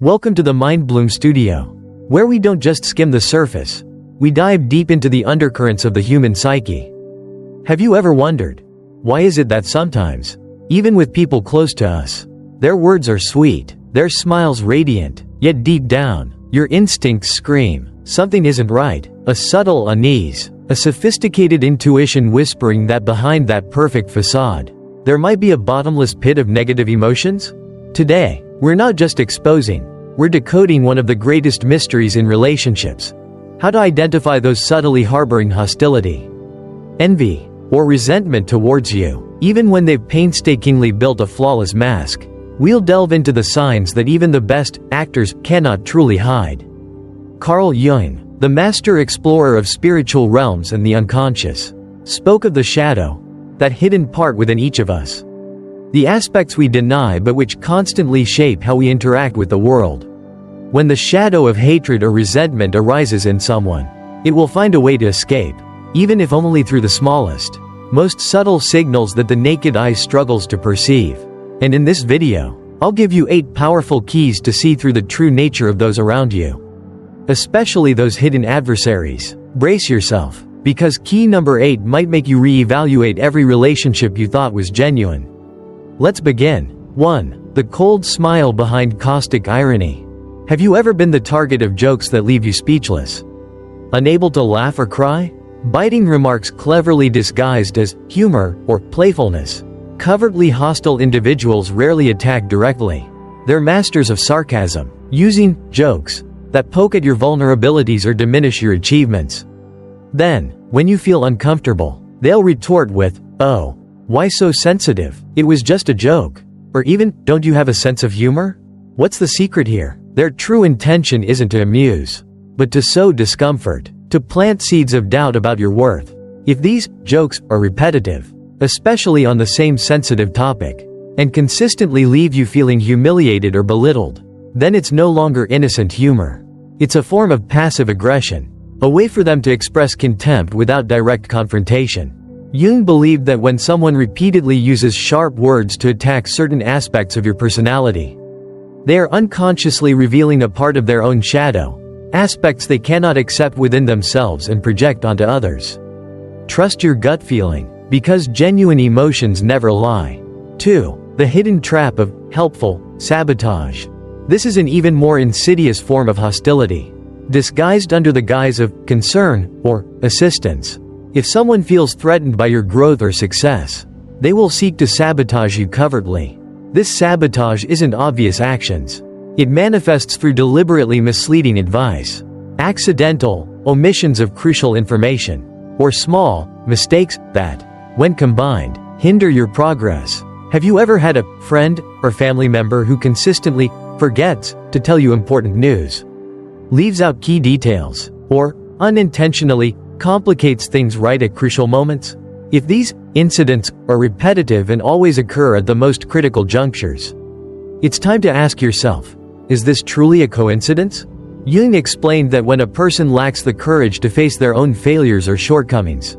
Welcome to the Mind Bloom Studio, where we don't just skim the surface, we dive deep into the undercurrents of the human psyche. Have you ever wondered, why is it that sometimes, even with people close to us, their words are sweet, their smiles radiant, yet deep down, your instincts scream, something isn't right, a subtle unease, a sophisticated intuition whispering that behind that perfect facade, there might be a bottomless pit of negative emotions? Today, we're not just exposing, we're decoding one of the greatest mysteries in relationships. How to identify those subtly harboring hostility, envy, or resentment towards you, even when they've painstakingly built a flawless mask. We'll delve into the signs that even the best actors cannot truly hide. Carl Jung, the master explorer of spiritual realms and the unconscious, spoke of the shadow, that hidden part within each of us. The aspects we deny but which constantly shape how we interact with the world. When the shadow of hatred or resentment arises in someone, it will find a way to escape, even if only through the smallest, most subtle signals that the naked eye struggles to perceive. And in this video, I'll give you 8 powerful keys to see through the true nature of those around you. Especially those hidden adversaries. Brace yourself, because key number 8 might make you re-evaluate every relationship you thought was genuine. Let's begin. 1. The cold smile behind caustic irony. Have you ever been the target of jokes that leave you speechless? Unable to laugh or cry? Biting remarks cleverly disguised as humor or playfulness. Covertly hostile individuals rarely attack directly. They're masters of sarcasm, using jokes that poke at your vulnerabilities or diminish your achievements. Then, when you feel uncomfortable, they'll retort with, "Oh, why so sensitive? It was just a joke." Or even, "Don't you have a sense of humor?" What's the secret here? Their true intention isn't to amuse, but to sow discomfort, to plant seeds of doubt about your worth. If these jokes are repetitive, especially on the same sensitive topic, and consistently leave you feeling humiliated or belittled, then it's no longer innocent humor. It's a form of passive aggression, a way for them to express contempt without direct confrontation. Jung believed that when someone repeatedly uses sharp words to attack certain aspects of your personality, they are unconsciously revealing a part of their own shadow, aspects they cannot accept within themselves and project onto others. Trust your gut feeling, because genuine emotions never lie. 2. The hidden trap of helpful sabotage. This is an even more insidious form of hostility, disguised under the guise of concern or assistance. If someone feels threatened by your growth or success, they will seek to sabotage you covertly. This sabotage isn't obvious actions. It manifests through deliberately misleading advice, accidental omissions of crucial information, or small mistakes that, when combined, hinder your progress. Have you ever had a friend or family member who consistently forgets to tell you important news, leaves out key details, or unintentionally complicates things right at crucial moments? If these incidents are repetitive and always occur at the most critical junctures, it's time to ask yourself, is this truly a coincidence? Jung explained that when a person lacks the courage to face their own failures or shortcomings,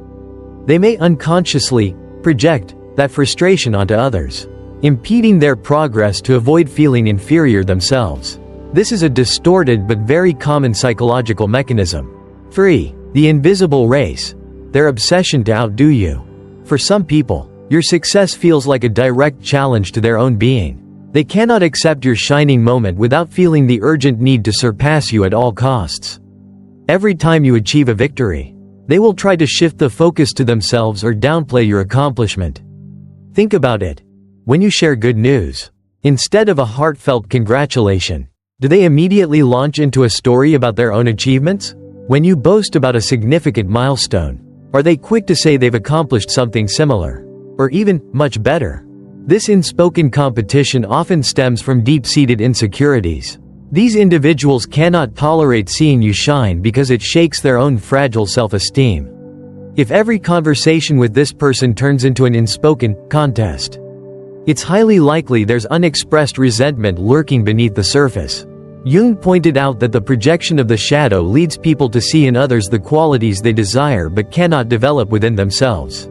they may unconsciously project that frustration onto others, impeding their progress to avoid feeling inferior themselves. This is a distorted but very common psychological mechanism. 3. The invisible race. Their obsession to outdo you. For some people, your success feels like a direct challenge to their own being. They cannot accept your shining moment without feeling the urgent need to surpass you at all costs. Every time you achieve a victory, they will try to shift the focus to themselves or downplay your accomplishment. Think about it. When you share good news, instead of a heartfelt congratulation, do they immediately launch into a story about their own achievements? When you boast about a significant milestone, are they quick to say they've accomplished something similar, or even much better? This unspoken competition often stems from deep-seated insecurities. These individuals cannot tolerate seeing you shine because it shakes their own fragile self-esteem. If every conversation with this person turns into an unspoken contest, it's highly likely there's unexpressed resentment lurking beneath the surface. Jung pointed out that the projection of the shadow leads people to see in others the qualities they desire but cannot develop within themselves.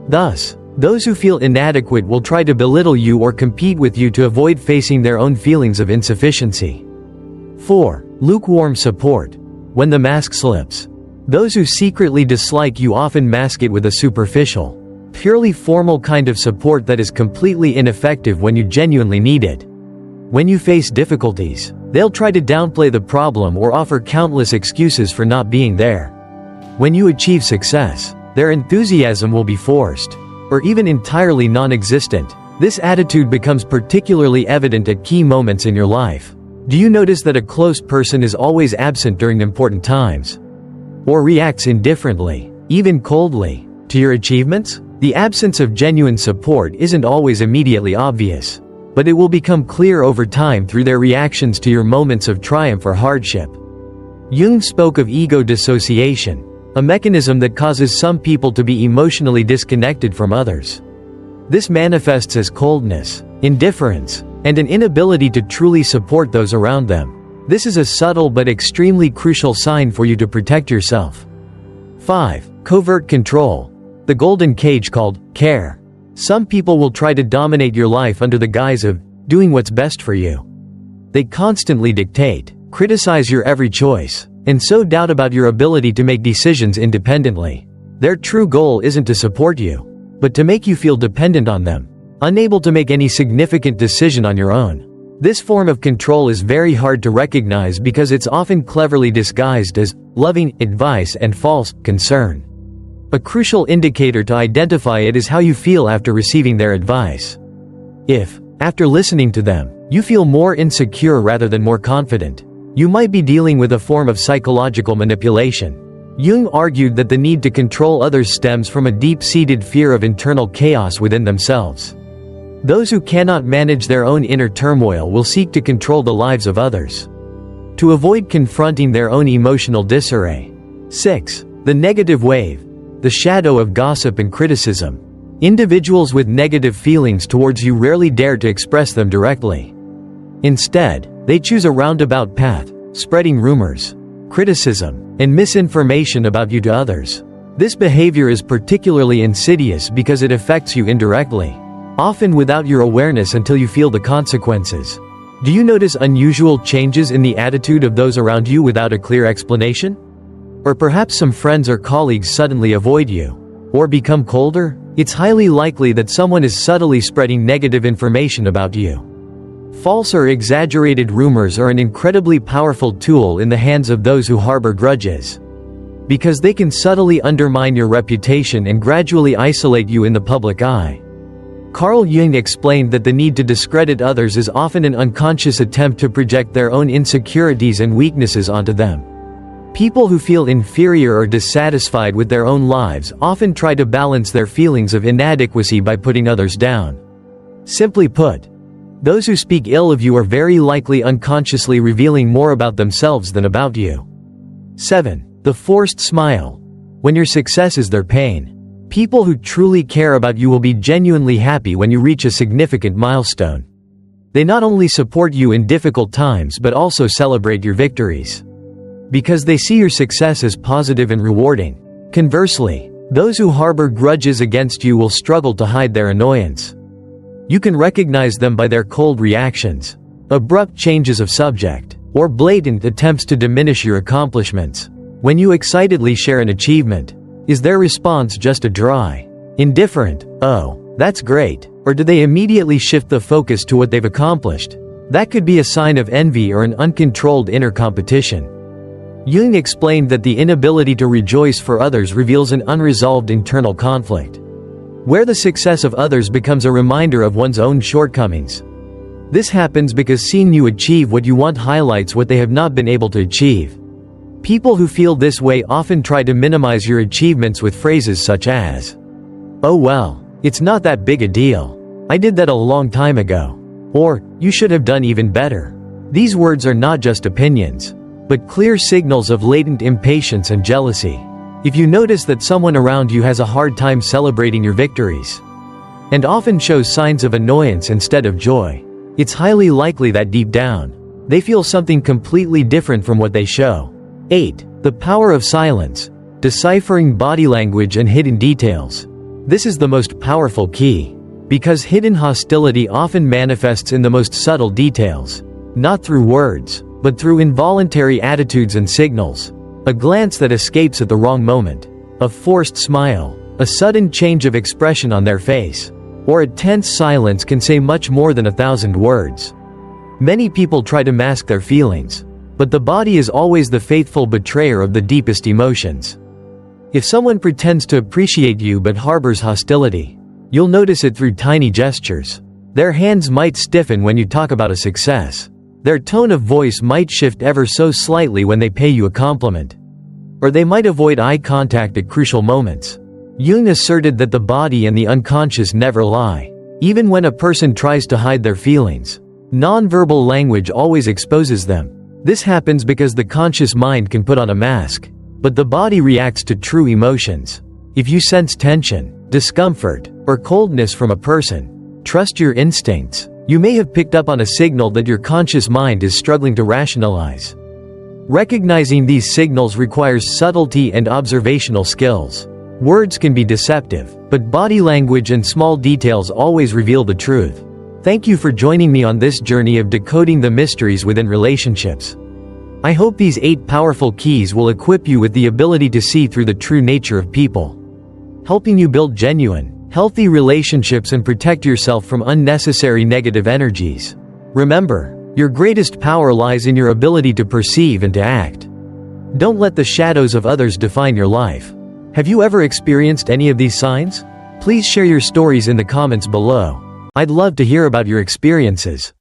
Thus, those who feel inadequate will try to belittle you or compete with you to avoid facing their own feelings of insufficiency. 4. Lukewarm support. When the mask slips. Those who secretly dislike you often mask it with a superficial, purely formal kind of support that is completely ineffective when you genuinely need it. When you face difficulties, they'll try to downplay the problem or offer countless excuses for not being there. When you achieve success, their enthusiasm will be forced, or even entirely non-existent. This attitude becomes particularly evident at key moments in your life. Do you notice that a close person is always absent during important times? Or reacts indifferently, even coldly, to your achievements? The absence of genuine support isn't always immediately obvious, but it will become clear over time through their reactions to your moments of triumph or hardship. Jung spoke of ego dissociation, a mechanism that causes some people to be emotionally disconnected from others. This manifests as coldness, indifference, and an inability to truly support those around them. This is a subtle but extremely crucial sign for you to protect yourself. 5. Covert control. The golden cage called care. Some people will try to dominate your life under the guise of doing what's best for you. They constantly dictate, criticize your every choice, and sow doubt about your ability to make decisions independently. Their true goal isn't to support you, but to make you feel dependent on them, unable to make any significant decision on your own. This form of control is very hard to recognize because it's often cleverly disguised as loving advice and false concern. A crucial indicator to identify it is how you feel after receiving their advice. If, after listening to them, you feel more insecure rather than more confident, you might be dealing with a form of psychological manipulation. Jung argued that the need to control others stems from a deep-seated fear of internal chaos within themselves. Those who cannot manage their own inner turmoil will seek to control the lives of others, to avoid confronting their own emotional disarray. 6. The negative wave. The shadow of gossip and criticism. Individuals with negative feelings towards you rarely dare to express them directly. Instead, they choose a roundabout path, spreading rumors, criticism, and misinformation about you to others. This behavior is particularly insidious because it affects you indirectly, often without your awareness until you feel the consequences. Do you notice unusual changes in the attitude of those around you without a clear explanation? Or perhaps some friends or colleagues suddenly avoid you, or become colder? It's highly likely that someone is subtly spreading negative information about you. False or exaggerated rumors are an incredibly powerful tool in the hands of those who harbor grudges, because they can subtly undermine your reputation and gradually isolate you in the public eye. Carl Jung explained that the need to discredit others is often an unconscious attempt to project their own insecurities and weaknesses onto them. People who feel inferior or dissatisfied with their own lives often try to balance their feelings of inadequacy by putting others down. Simply put, those who speak ill of you are very likely unconsciously revealing more about themselves than about you. 7. The forced smile. When your success is their pain. People who truly care about you will be genuinely happy when you reach a significant milestone. They not only support you in difficult times but also celebrate your victories, because they see your success as positive and rewarding. Conversely, those who harbor grudges against you will struggle to hide their annoyance. You can recognize them by their cold reactions, abrupt changes of subject, or blatant attempts to diminish your accomplishments. When you excitedly share an achievement, is their response just a dry, indifferent, "Oh, that's great," or do they immediately shift the focus to what they've accomplished? That could be a sign of envy or an uncontrolled inner competition. Jung explained that the inability to rejoice for others reveals an unresolved internal conflict, where the success of others becomes a reminder of one's own shortcomings. This happens because seeing you achieve what you want highlights what they have not been able to achieve. People who feel this way often try to minimize your achievements with phrases such as, "Oh well, it's not that big a deal. I did that a long time ago." Or, "You should have done even better." These words are not just opinions, but clear signals of latent impatience and jealousy. If you notice that someone around you has a hard time celebrating your victories, and often shows signs of annoyance instead of joy, it's highly likely that deep down, they feel something completely different from what they show. 8. The power of silence. Deciphering body language and hidden details. This is the most powerful key, because hidden hostility often manifests in the most subtle details, not through words, but through involuntary attitudes and signals. A glance that escapes at the wrong moment, a forced smile, a sudden change of expression on their face, or a tense silence can say much more than 1,000 words. Many people try to mask their feelings, but the body is always the faithful betrayer of the deepest emotions. If someone pretends to appreciate you but harbors hostility, you'll notice it through tiny gestures. Their hands might stiffen when you talk about a success. Their tone of voice might shift ever so slightly when they pay you a compliment. Or they might avoid eye contact at crucial moments. Jung asserted that the body and the unconscious never lie. Even when a person tries to hide their feelings, nonverbal language always exposes them. This happens because the conscious mind can put on a mask, but the body reacts to true emotions. If you sense tension, discomfort, or coldness from a person, trust your instincts. You may have picked up on a signal that your conscious mind is struggling to rationalize. Recognizing these signals requires subtlety and observational skills. Words can be deceptive, but body language and small details always reveal the truth. Thank you for joining me on this journey of decoding the mysteries within relationships. I hope these 8 powerful keys will equip you with the ability to see through the true nature of people, helping you build genuine, healthy relationships and protect yourself from unnecessary negative energies. Remember, your greatest power lies in your ability to perceive and to act. Don't let the shadows of others define your life. Have you ever experienced any of these signs? Please share your stories in the comments below. I'd love to hear about your experiences.